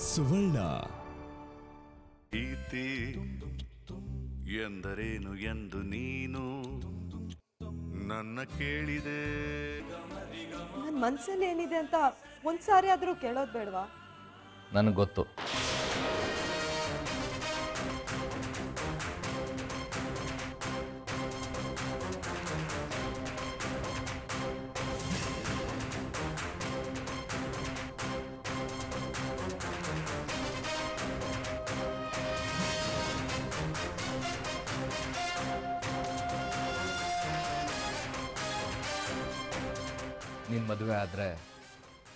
ಸುವರ್ಣ. ಪ್ರೀತಿ ಎಂದರೇನು ಎಂದು ನೀನು ನನ್ನ ಕೇಳಿದೆ. ನನ್ನ ಮನಸ್ಸಲ್ಲಿ ಏನಿದೆ ಅಂತ ಒಂದ್ಸಾರಿ ಆದರೂ ಕೇಳೋದು ಬೇಡವಾ? ನನಗೆ ಗೊತ್ತು. ನೀನು ಮದುವೆ ಆದರೆ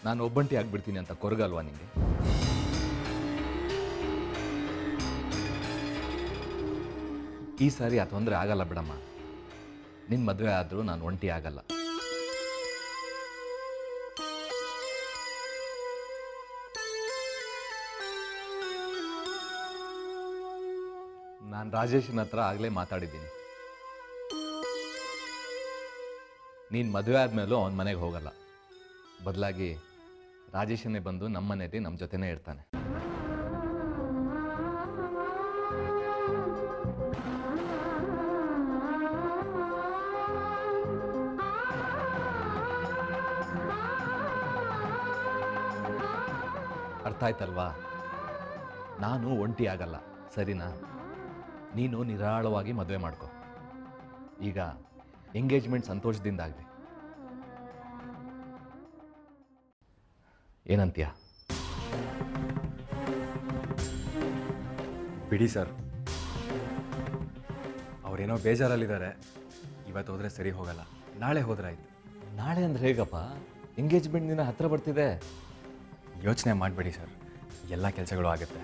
ನಾನು ಒಬ್ಬಂಟಿ ಆಗಿಬಿಡ್ತೀನಿ ಅಂತ ಕೊರಗಲ್ವಾ ನಿಮಗೆ? ಈ ಸಾರಿ ಆ ತೊಂದರೆ ಆಗಲ್ಲ ಬಿಡಮ್ಮ. ನಿನ್ನ ಮದುವೆ ಆದರೂ ನಾನು ಒಂಟಿ ಆಗಲ್ಲ. ನಾನು ರಾಜೇಶನ ಹತ್ರ ಆಗಲೇ ಮಾತಾಡಿದ್ದೀನಿ. ನೀನು ಮದುವೆ ಆದಮೇಲೂ ಅವನ ಮನೆಗೆ ಹೋಗಲ್ಲ. ಬದಲಾಗಿ ರಾಜೇಶನೇ ಬಂದು ನಮ್ಮ ಮನೆಯಲ್ಲಿ ನಮ್ಮ ಜೊತೆನೇ ಇರ್ತಾನೆ. ಅರ್ಥ ಆಯ್ತಲ್ವಾ? ನಾನು ಒಂಟಿ ಆಗಲ್ಲ, ಸರಿನಾ? ನೀನು ನಿರಾಳವಾಗಿ ಮದುವೆ ಮಾಡ್ಕೊ. ಈಗ ಎಂಗೇಜ್ಮೆಂಟ್ ಸಂತೋಷದಿಂದ ಆಗಲಿ. ಏನಂತೀಯ? ಬಿಡಿ ಸರ್, ಅವರೇನೋ ಬೇಜಾರಲ್ಲಿದ್ದಾರೆ. ಇವತ್ತು ಹೋದರೆ ಸರಿ ಹೋಗಲ್ಲ, ನಾಳೆ ಹೋದ್ರಾಯ್ತು. ನಾಳೆ ಅಂದ್ರೆ ಹೇಗಪ್ಪ? ಎಂಗೇಜ್ಮೆಂಟ್ ದಿನ ಹತ್ರ ಬರ್ತಿದೆ. ಯೋಚನೆ ಮಾಡಬೇಡಿ ಸರ್, ಎಲ್ಲ ಕೆಲಸಗಳು ಆಗುತ್ತೆ.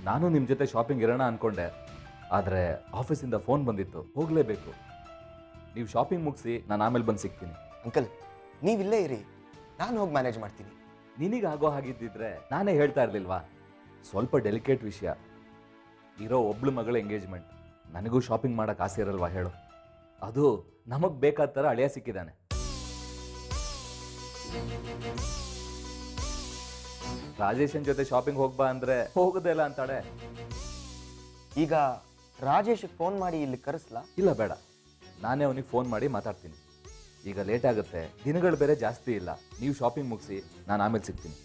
ನಾನು ನಿಮ್ಮ ಜೊತೆ ಶಾಪಿಂಗ್ ಇರೋಣ ಅಂದ್ಕೊಂಡೆ, ಆದರೆ ಆಫೀಸಿಂದ ಫೋನ್ ಬಂದಿತ್ತು, ಹೋಗಲೇಬೇಕು. ನೀವು ಶಾಪಿಂಗ್ ಮುಗಿಸಿ ನಾನು ಆಮೇಲೆ ಬಂದು ಸಿಗ್ತೀನಿ. ಅಂಕಲ್, ನೀವಿಲ್ಲೇ ಇರಿ, ನಾನು ಹೋಗಿ ಮ್ಯಾನೇಜ್ ಮಾಡ್ತೀನಿ. ನಿನಗೆ ಆಗೋ ಹಾಗಿದ್ದಿದ್ರೆ ನಾನೇ ಹೇಳ್ತಾ ಇರಲಿಲ್ವಾ? ಸ್ವಲ್ಪ ಡೆಲಿಕೇಟ್ ವಿಷಯ. ಇರೋ ಒಬ್ಳು ಮಗಳ ಎಂಗೇಜ್ಮೆಂಟ್. ನನಗೂ ಶಾಪಿಂಗ್ ಮಾಡೋಕ್ಕೆ ಆಸೆ ಇರಲ್ವಾ ಹೇಳು? ಅದು ನಮಗೆ ಬೇಕಾದ ಥರ ಅಳಿಯ ಸಿಕ್ಕಿದ್ದಾನೆ. ರಾಜೇಶನ್ ಜೊತೆ ಶಾಪಿಂಗ್ ಹೋಗ್ಬಾ ಅಂದ್ರೆ ಹೋಗೋದೇ ಇಲ್ಲ ಅಂತಾಳೆ. ಈಗ ರಾಜೇಶ್ ಫೋನ್ ಮಾಡಿ ಇಲ್ಲಿ ಕರೆಸ್ಲಾ? ಇಲ್ಲ ಬೇಡ, ನಾನೇ ಅವನಿಗೆ ಫೋನ್ ಮಾಡಿ ಮಾತಾಡ್ತೀನಿ. ಈಗ ಲೇಟ್ ಆಗುತ್ತೆ, ದಿನಗಳು ಬೇರೆ ಜಾಸ್ತಿ ಇಲ್ಲ. ನೀವು ಶಾಪಿಂಗ್ ಮುಗಿಸಿ ನಾನು ಆಮೇಲೆ ಸಿಗ್ತೀನಿ.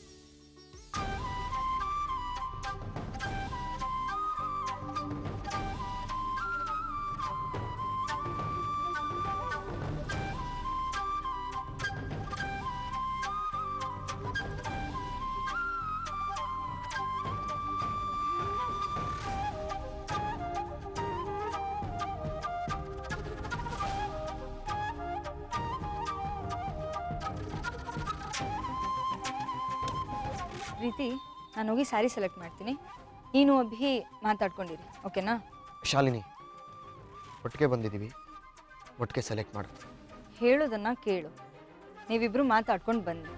ಪ್ರೀತಿ, ನಾನು ಹೋಗಿ ಸ್ಯಾರಿ ಸೆಲೆಕ್ಟ್ ಮಾಡ್ತೀನಿ. ನೀನು ಅಭಿ ಮಾತಾಡ್ಕೊಂಡಿರಿ, ಓಕೆನಾ? ಶಾಲಿನಿ, ಒಟ್ಟಿಗೆ ಬಂದಿದ್ದೀವಿ, ಒಟ್ಟಿಗೆ ಸೆಲೆಕ್ಟ್ ಮಾಡು. ಹೇಳೋದನ್ನ ಕೇಳು, ನೀವಿಬ್ರು ಮಾತಾಡ್ಕೊಂಡು ಬನ್ನಿ.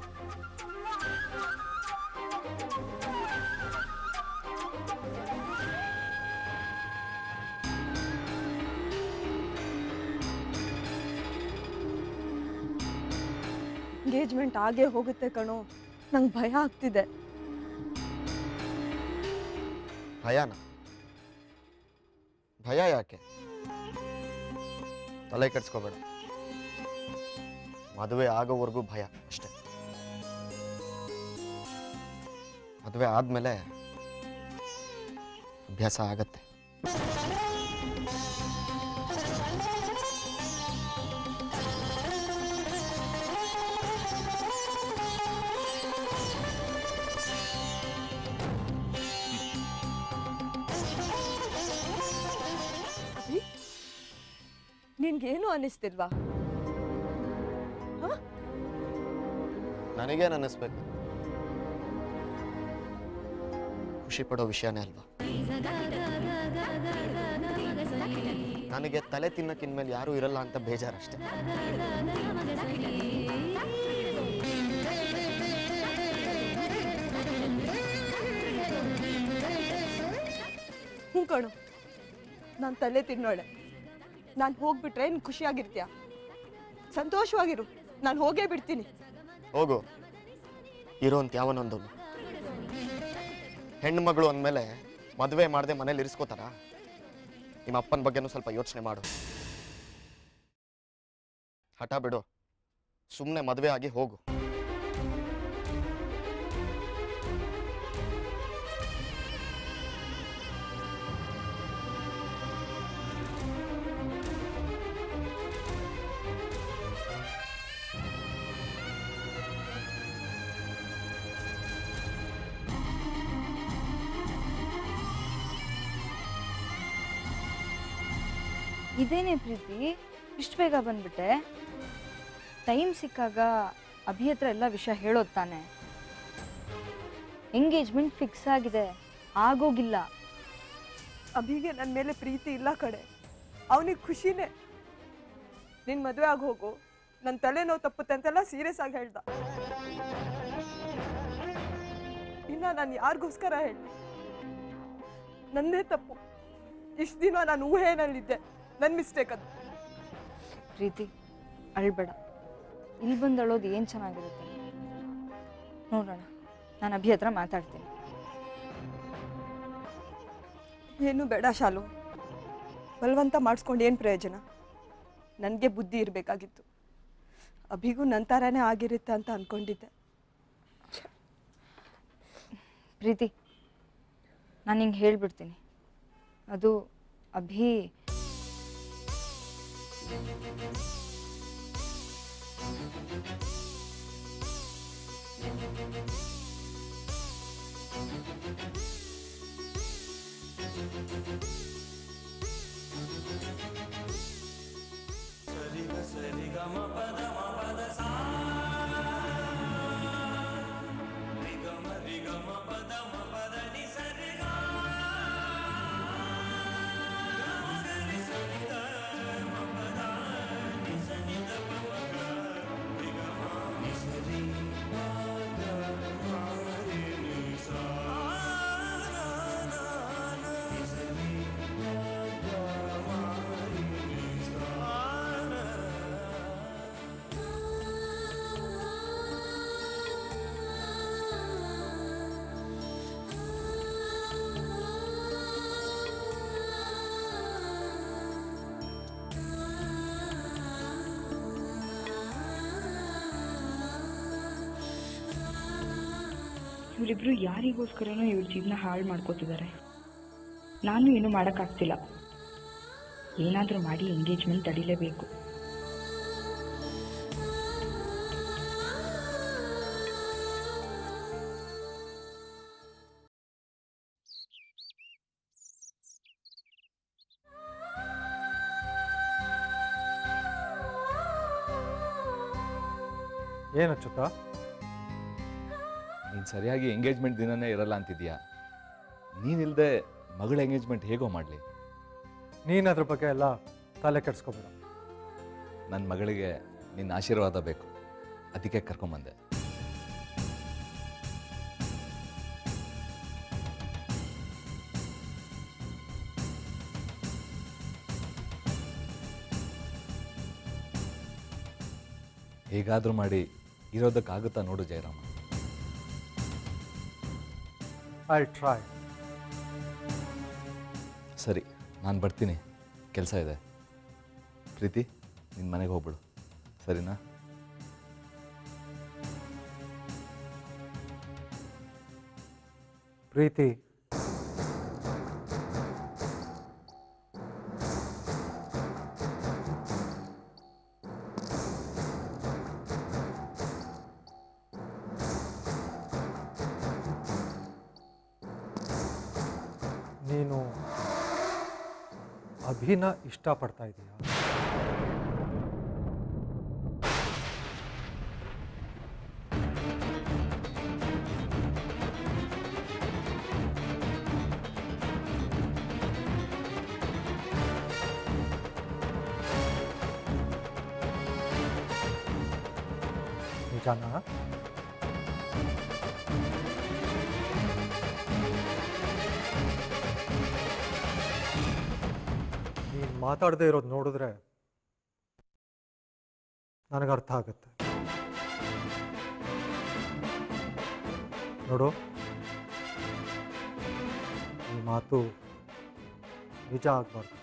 ಎಂಗೇಜ್ಮೆಂಟ್ ಆಗೇ ಹೋಗುತ್ತೆ ಕಣೋ, ನಂಗೆ ಭಯ ಆಗ್ತಿದೆ. ಭಯನಾ? ಭಯ ಯಾಕೆ? ತಲೆ ಕೆಡಿಸ್ಕೋಬೇಡ. ಮದುವೆ ಆಗೋವರೆಗೂ ಭಯ ಅಷ್ಟೆ. ಮದುವೆ ಆದ್ಮೇಲೆ ಅಭ್ಯಾಸ ಆಗತ್ತೆ. ನಿನ್ಗೇನು ಅನಿಸ್ತಿಲ್ವಾ? ನನಗೇನು ಅನ್ನಿಸ್ಬೇಕು? ಖುಷಿ ಪಡೋ ವಿಷಯನೇ ಅಲ್ವಾ? ನನಗೆ ತಲೆ ತಿನ್ನಕ್ಕಿನ್ಮೇಲೆ ಯಾರೂ ಇರಲ್ಲ ಅಂತ ಬೇಜಾರಷ್ಟೆ. ಹ್ಞೂ ಕಣು, ನಾನು ತಲೆ ತಿನ್ನೋಳೆ. ನಾನು ಹೋಗ್ಬಿಟ್ರೆ ನೀನು ಖುಷಿಯಾಗಿರ್ತೀಯ. ಸಂತೋಷವಾಗಿರು, ನಾನು ಹೋಗೇ ಬಿಡ್ತೀನಿ. ಹೋಗು, ಇರೋಂತ ಯಾವನೊಂದವನು. ಹೆಣ್ಣು ಮಗಳು ಅಂದಮೇಲೆ ಮದುವೆ ಮಾಡದೆ ಮನೇಲಿ ಇರಿಸ್ಕೋತಾರ? ನಿಮ್ಮ ಅಪ್ಪನ ಬಗ್ಗೆನೂ ಸ್ವಲ್ಪ ಯೋಚನೆ ಮಾಡು. ಹಠ ಬಿಡು, ಸುಮ್ಮನೆ ಮದುವೆ ಆಗಿ ಹೋಗು. ಇದೇನೇ ಪ್ರೀತಿ, ಇಷ್ಟು ಬೇಗ ಬಂದ್ಬಿಟ್ಟೆ? ಟೈಮ್ ಸಿಕ್ಕಾಗ ಅಭಿ ಹತ್ರ ಎಲ್ಲ ವಿಷಯ ಹೇಳೋದು ತಾನೆ. ಎಂಗೇಜ್ಮೆಂಟ್ ಫಿಕ್ಸ್ ಆಗಿದೆ, ಆಗೋಗಿಲ್ಲ. ಅಭಿಗೆ ನನ್ನ ಮೇಲೆ ಪ್ರೀತಿ ಇಲ್ಲ ಕಡೆ, ಅವನಿಗೆ ಖುಷಿನೇ. ನಿನ್ನ ಮದುವೆ ಆಗಿ ಹೋಗು, ನನ್ನ ತಲೆನೋವು ತಪ್ಪುತ್ತೆ ಅಂತೆಲ್ಲ ಸೀರಿಯಸ್ ಆಗಿ ಹೇಳ್ದ. ಇನ್ನು ನಾನು ಯಾರಿಗೋಸ್ಕರ ಹೇಳಿ? ನನ್ನೇ ತಪ್ಪು. ಇಷ್ಟು ದಿನ ನಾನು ಊಹೆನಲ್ಲಿದ್ದೆ, ನನ್ನ ಮಿಸ್ಟೇಕ್ ಅದು. ಪ್ರೀತಿ, ಅಳ್ಬೇಡ. ಇಲ್ಲಿ ಬಂದು ಅಳೋದು ಏನು ಚೆನ್ನಾಗಿರುತ್ತೆ. ನೋಡೋಣ, ನಾನು ಅಭಿ ಹತ್ರ ಮಾತಾಡ್ತೀನಿ. ಏನು ಬೇಡ ಶಾಲು, ಬಲವಂತ ಮಾಡಿಸ್ಕೊಂಡು ಏನು ಪ್ರಯೋಜನ? ನನಗೆ ಬುದ್ಧಿ ಇರಬೇಕಾಗಿತ್ತು. ಅಭಿಗೂ ನನ್ನ ಥರನೇ ಆಗಿರುತ್ತೆ ಅಂತ ಅಂದ್ಕೊಂಡಿದ್ದೆ. ಪ್ರೀತಿ, ನಾನು ಹಿಂಗೆ ಹೇಳ್ಬಿಡ್ತೀನಿ. ಅದು ಅಭಿ ಇವರಿಬ್ರು ಯಾರಿಗೋಸ್ಕರನೋ ಇವ್ರ ಜೀವನ ಹಾಳು ಮಾಡ್ಕೋತಿದ್ದಾರೆ. ನಾನು ಏನು ಮಾಡೋಕ್ಕಾಗ್ತಿಲ್ಲ. ಏನಾದರೂ ಮಾಡಿ ಎಂಗೇಜ್ಮೆಂಟ್ ತಡಿಲೇಬೇಕು. ಏನು ಅಚ್ಚುತ್ತ? ನೀನು ಸರಿಯಾಗಿ ಎಂಗೇಜ್ಮೆಂಟ್ ದಿನನೇ ಇರಲ್ಲ ಅಂತಿದ್ಯಾ. ನೀನಿಲ್ಲದೆ ಮಗಳ ಎಂಗೇಜ್ಮೆಂಟ್ ಹೇಗೋ ಮಾಡಲಿ? ನೀನು ಅದ್ರ ಬಗ್ಗೆ ಎಲ್ಲ ತಲೆ ಕೆಡಿಸ್ಕೊಬೇಡ. ನನ್ನ ಮಗಳಿಗೆ ನಿನ್ನ ಆಶೀರ್ವಾದ ಬೇಕು, ಅದಕ್ಕೆ ಕರ್ಕೊಂಬಂದೆ. ಹೇಗಾದರೂ ಮಾಡಿ ಇರೋದಕ್ಕಾಗುತ್ತಾ ನೋಡು ಜಯರಾಮ. I try. ಸರಿ, ನಾನು ಬರ್ತೀನಿ, ಕೆಲಸ ಇದೆ. ಪ್ರೀತಿ, ನಿನ್ನ ಮನೆಗೆ ಹೋಗ್ಬಿಡು, ಸರಿನಾ? ಪ್ರೀತಿ, ನೀನು ಅಭಿನ ಇಷ್ಟಪಡ್ತಾ ಇದೀಯಾ? ನಿಜಾನಾ? ಮಾತಾಡದೇ ಇರೋದು ನೋಡಿದ್ರೆ ನನಗೆ ಅರ್ಥ ಆಗುತ್ತೆ. ನೋಡು, ಈ ಮಾತು ನಿಜ ಆಗಬಾರ್ದು.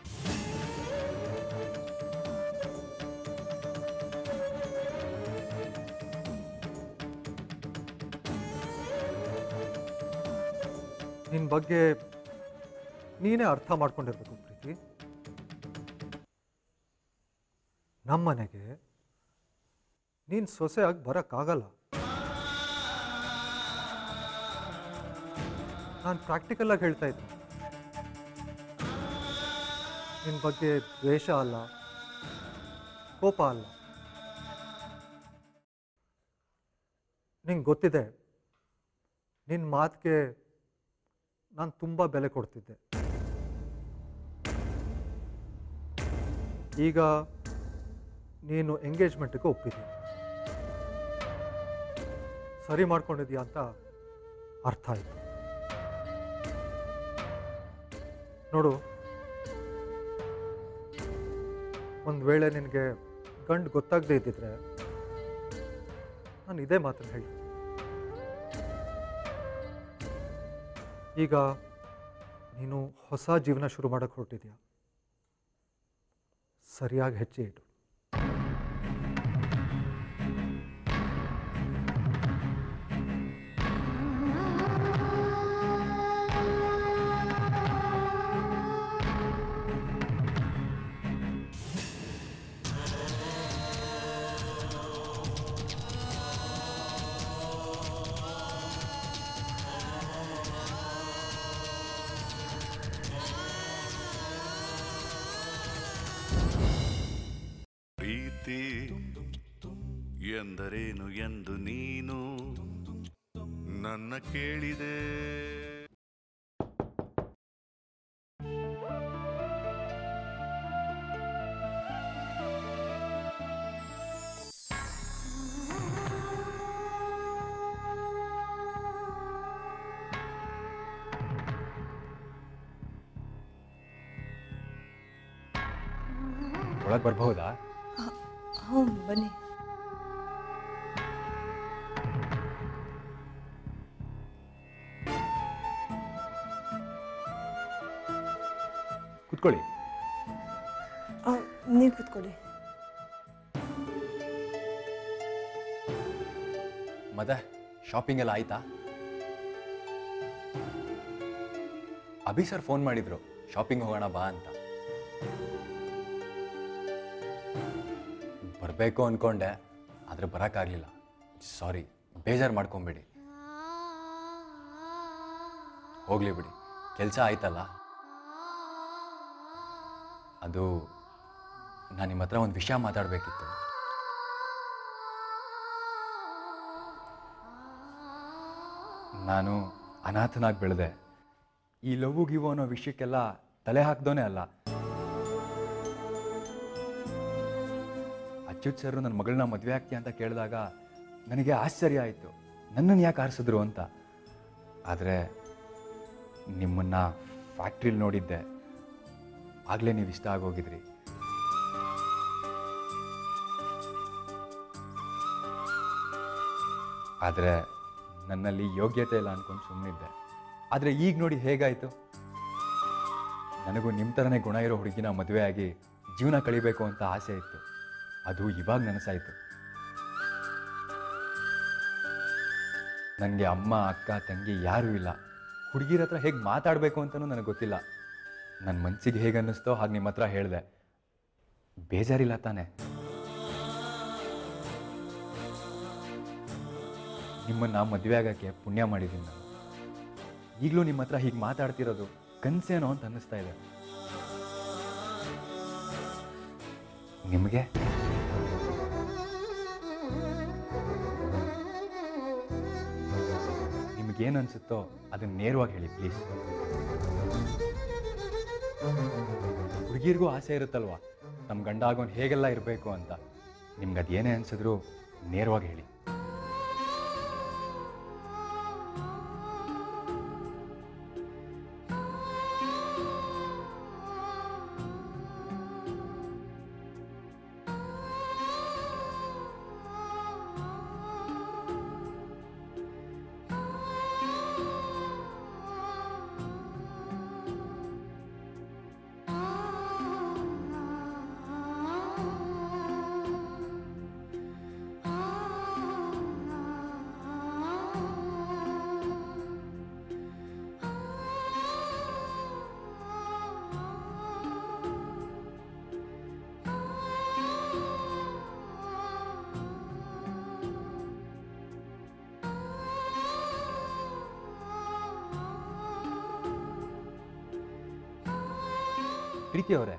ನಿನ್ನ ಬಗ್ಗೆ ನೀನೇ ಅರ್ಥ ಮಾಡ್ಕೊಂಡಿರ್ಬೇಕು ಪ್ರೀತಿ. ನಮ್ಮನೆಗೆ ನೀನು ಸೊಸೆಯಾಗಿ ಬರೋಕ್ಕಾಗಲ್ಲ. ನಾನು ಪ್ರಾಕ್ಟಿಕಲಾಗಿ ಹೇಳ್ತಾ ಇದ್ದೆ. ನಿನ್ನ ಬಗ್ಗೆ ದ್ವೇಷ ಅಲ್ಲ, ಕೋಪ ಅಲ್ಲ. ನಿಂಗೆ ಗೊತ್ತಿದೆ, ನಿನ್ನ ಮಾತಿಗೆ ನಾನು ತುಂಬ ಬೆಲೆ ಕೊಡ್ತಿದ್ದೆ. ಈಗ ನೀನು ಎಂಗೇಜ್ಮೆಂಟ್ಗೆ ಒಪ್ಪಿದ್ದೆ, ಸರಿ ಮಾಡ್ಕೊಂಡಿದ್ಯಾ ಅಂತ ಅರ್ಥ ಆಯಿತು. ನೋಡು, ಒಂದು ವೇಳೆ ನಿನಗೆ ಗಂಡು ಗೊತ್ತಾಗದೇ ಇದ್ದಿದ್ರೆ ನಾನು ಇದೇ ಮಾತನ್ನು ಹೇಳಿ. ಈಗ ನೀನು ಹೊಸ ಜೀವನ ಶುರು ಮಾಡೋಕ್ಕೆ ಹೊರಟಿದ್ಯಾ, ಸರಿಯಾಗಿ ಹೆಜ್ಜೆ ಇಡು. ಪ್ರೀತಿ ಎಂದರೇನು ಎಂದು ನೀನು ನನ್ನ ಕೇಳಿದೆ. ಒಳಗೆ ಬರ್ಬಹುದಾ? ಹ್ಞೂ, ಬನ್ನಿ. ಕೂತ್ಕೊಳ್ಳಿ. ನೀವು ಕೂತ್ಕೊಳ್ಳಿ. ಮತ್ತೆ ಶಾಪಿಂಗ್ ಎಲ್ಲ ಆಯ್ತಾ? ಅಭಿ ಸರ್ ಫೋನ್ ಮಾಡಿದ್ರು, ಶಾಪಿಂಗ್ ಹೋಗೋಣ ಬಾ ಅಂತ. ಬರಬೇಕು ಅಂದ್ಕೊಂಡೆ, ಆದರೆ ಬರೋಕ್ಕಾಗಲಿಲ್ಲ. ಸಾರಿ, ಬೇಜಾರು ಮಾಡ್ಕೊಬೇಡಿ. ಹೋಗಲಿ ಬಿಡಿ, ಕೆಲಸ ಆಯ್ತಲ್ಲ. ಅದು ನಾನು ನಿಮ್ಮ ಹತ್ರ ಒಂದು ವಿಷಯ ಮಾತಾಡಬೇಕಿತ್ತು. ನಾನು ಅನಾಥನಾಗಿ ಬೆಳೆದೆ. ಈ ಲವ್ ಗಿವ್ ಅನ್ನೋ ವಿಷಯಕ್ಕೆಲ್ಲ ತಲೆ ಹಾಕ್ದೋನೇ ಅಲ್ಲ. ಅಚ್ಯುತ್ ಸರ್ ನನ್ನ ಮಗಳನ್ನ ಮದುವೆ ಆಗ್ತೀಯ ಅಂತ ಕೇಳಿದಾಗ ನನಗೆ ಆಶ್ಚರ್ಯ ಆಯಿತು, ನನ್ನನ್ನು ಯಾಕೆ ಆರಿಸಿದ್ರು ಅಂತ. ಆದರೆ ನಿಮ್ಮನ್ನು ಫ್ಯಾಕ್ಟ್ರಿಲಿ ನೋಡಿದ್ದೆ, ಆಗಲೇ ನೀವು ಇಷ್ಟ ಆಗೋಗಿದ್ರಿ. ಆದರೆ ನನ್ನಲ್ಲಿ ಯೋಗ್ಯತೆ ಇಲ್ಲ ಅಂದ್ಕೊಂಡು ಸುಮ್ಮನಿದ್ದೆ. ಆದರೆ ಈಗ ನೋಡಿ ಹೇಗಾಯಿತು. ನನಗೂ ನಿಮ್ಮ ಥರನೇ ಗುಣ ಇರೋ ಹುಡುಗಿನ ಮದುವೆ ಆಗಿ ಜೀವನ ಕಳಿಬೇಕು ಅಂತ ಆಸೆ ಇತ್ತು. ಅದು ಇವಾಗ ನನಸಾಯಿತು. ನನಗೆ ಅಮ್ಮ, ಅಕ್ಕ, ತಂಗಿ ಯಾರೂ ಇಲ್ಲ. ಹುಡುಗಿರ ಹತ್ರ ಹೇಗೆ ಮಾತಾಡಬೇಕು ಅಂತಲೂ ನನಗೆ ಗೊತ್ತಿಲ್ಲ. ನನ್ನ ಮನಸ್ಸಿಗೆ ಹೇಗೆ ಅನ್ನಿಸ್ತೋ ಹಾಗೆ ನಿಮ್ಮ ಹತ್ರ ಹೇಳಿದೆ. ಬೇಜಾರಿಲ್ಲ ತಾನೆ? ನಿಮ್ಮನ್ನು ಮದುವೆ ಆಗೋಕ್ಕೆ ಪುಣ್ಯ ಮಾಡಿದ್ದೀನಿ ನಾನು. ಈಗಲೂ ನಿಮ್ಮ ಹತ್ರ ಹೀಗೆ ಮಾತಾಡ್ತಿರೋದು ಕನಸೇನೋ ಅಂತ ಅನ್ನಿಸ್ತಾ ಇದೆ. ನಿಮಗೆ ನಿಮಗೇನು ಅನಿಸುತ್ತೋ ಅದನ್ನು ನೇರವಾಗಿ ಹೇಳಿ ಪ್ಲೀಸ್. ಹುಡುಗಿರಿಗೂ ಆಸೆ ಇರುತ್ತಲ್ವ, ನಮ್ಮ ಗಂಡ ಆಗೋನು ಹೇಗೆಲ್ಲ ಇರಬೇಕು ಅಂತ. ನಿಮ್ಗೆ ಅದು ಏನೇ ಅನಿಸಿದ್ರು ನೇರವಾಗಿ ಹೇಳಿ. ಪ್ರೀತಿ ಅವರೇ,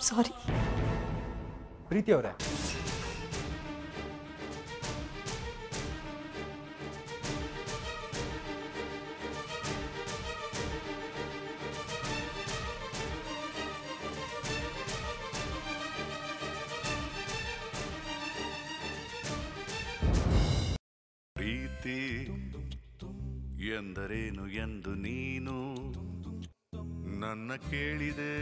ಸಾರಿ. ಪ್ರೀತಿ ಅವರೇ, ಪ್ರೀತಿ ಎಂದರೇನು ಎಂದು ನೀನು ನನ್ನ ಕೇಳಿದೆ.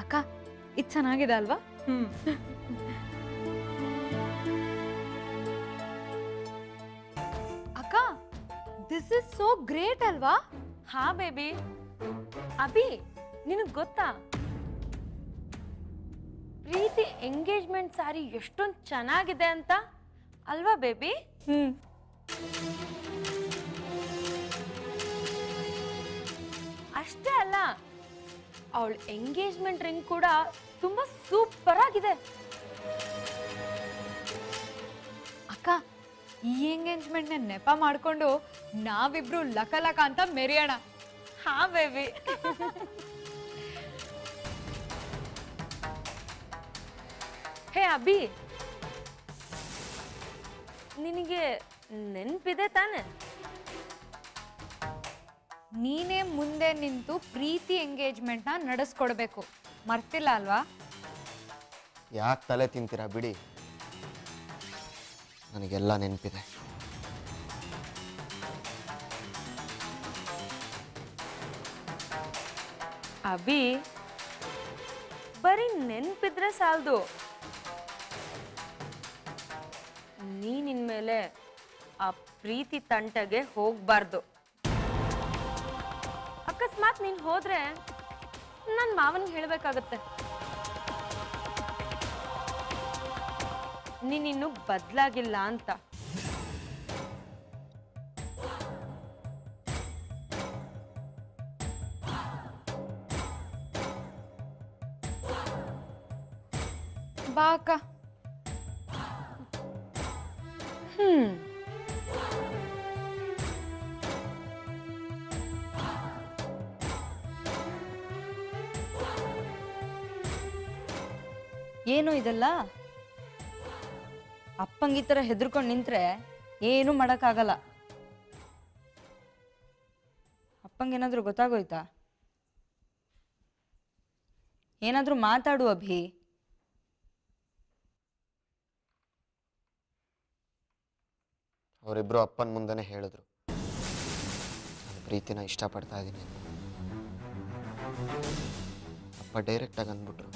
ಅಕ್ಕ ಇದು ಚೆನ್ನಾಗಿದೆ ಅಲ್ವಾ? ಅಕ್ಕ ದಿಸ್ ಇಸ್ ಸೋ ಗ್ರೇಟ್ ಅಲ್ವಾ? ಹಾ ಬೇಬಿ. ಅಭಿ ನಿನಗ್ ಗೊತ್ತಾ ಪ್ರೀತಿ ಎಂಗೇಜ್ಮೆಂಟ್ ಸಾರಿ ಎಷ್ಟೊಂದು ಚೆನ್ನಾಗಿದೆ ಅಂತ ಅಲ್ವಾ ಬೇಬಿ? ಅಷ್ಟೇ ಅಲ್ಲ, ಅವಳ ಎಂಗೇಜ್ಮೆಂಟ್ ರಿಂಗ್ ಕೂಡ ತುಂಬಾ ಸೂಪರ್ ಆಗಿದೆ. ಅಕ್ಕ ಈ ಎಂಗೇಜ್ಮೆಂಟ್ ನ ನೆಪ ಮಾಡ್ಕೊಂಡು ನಾವಿಬ್ರು ಲಕ ಲಕ ಅಂತ ಮೆರೆಯೋಣ. ಹಾ ಬೇಬಿ. ಹೇ ಅಭಿ, ನಿನಗೆ ನೆನ್ಪಿದೆ ತಾನೆ ನೀನೇ ಮುಂದೆ ನಿಂತು ಪ್ರೀತಿ ಎಂಗೇಜ್ಮೆಂಟ್ ನ ನಡೆಸ್ಕೊಡ್ಬೇಕು, ಮರ್ತಿಲ್ಲ ಅಲ್ವಾ? ಯಾಕೆ ತಲೆ ತಿಂತೀರಾ ಬಿಡಿ, ನನಗೆಲ್ಲ ನೆನಪಿದೆ. ಅಭಿ ಬರೀ ನೆನ್ಪಿದ್ರೆ ಸಾಲದು, ನೀನಿನ್ಮೇಲೆ ಆ ಪ್ರೀತಿ ತಂಟೆಗೆ ಹೋಗ್ಬಾರ್ದು. ಅಕಸ್ಮಾತ್ ನೀನ್ ಹೋದ್ರೆ ನನ್ನ ಮಾವನ್ಗೆ ಹೇಳ್ಬೇಕಾಗತ್ತೆ ನೀನಿನ್ನು ಬದಲಾಗಿಲ್ಲ ಅಂತ. ಬಾ ಅಕ್ಕ. ಏನು ಇದೆಲ್ಲ? ಅಪ್ಪಂಗೆ ಈ ಥರ ಹೆದರ್ಕೊಂಡು ನಿಂತ್ರೆ ಏನು ಮಾಡೋಕ್ಕಾಗಲ್ಲ. ಅಪ್ಪಂಗೇನಾದ್ರೂ ಗೊತ್ತಾಗೋಯ್ತಾ? ಏನಾದ್ರೂ ಮಾತಾಡು ಅಭಿ. ಅವರಿಬ್ರು ಅಪ್ಪನ ಮುಂದೆನೆ ಹೇಳಿದ್ರು ನಾನು ಪ್ರೀತಿನ ಇಷ್ಟಪಡ್ತಾ ಇದ್ದೀನಿ. ಅಪ್ಪ ಡೈರೆಕ್ಟಾಗಿ ಅಂದ್ಬಿಟ್ರು,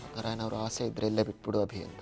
ಆ ಥರ ಏನಾದ್ರು ಆಸೆ ಇದ್ರೆ ಇಲ್ಲೇ ಬಿಟ್ಬಿಡು ಅಭಿ ಅಂತ.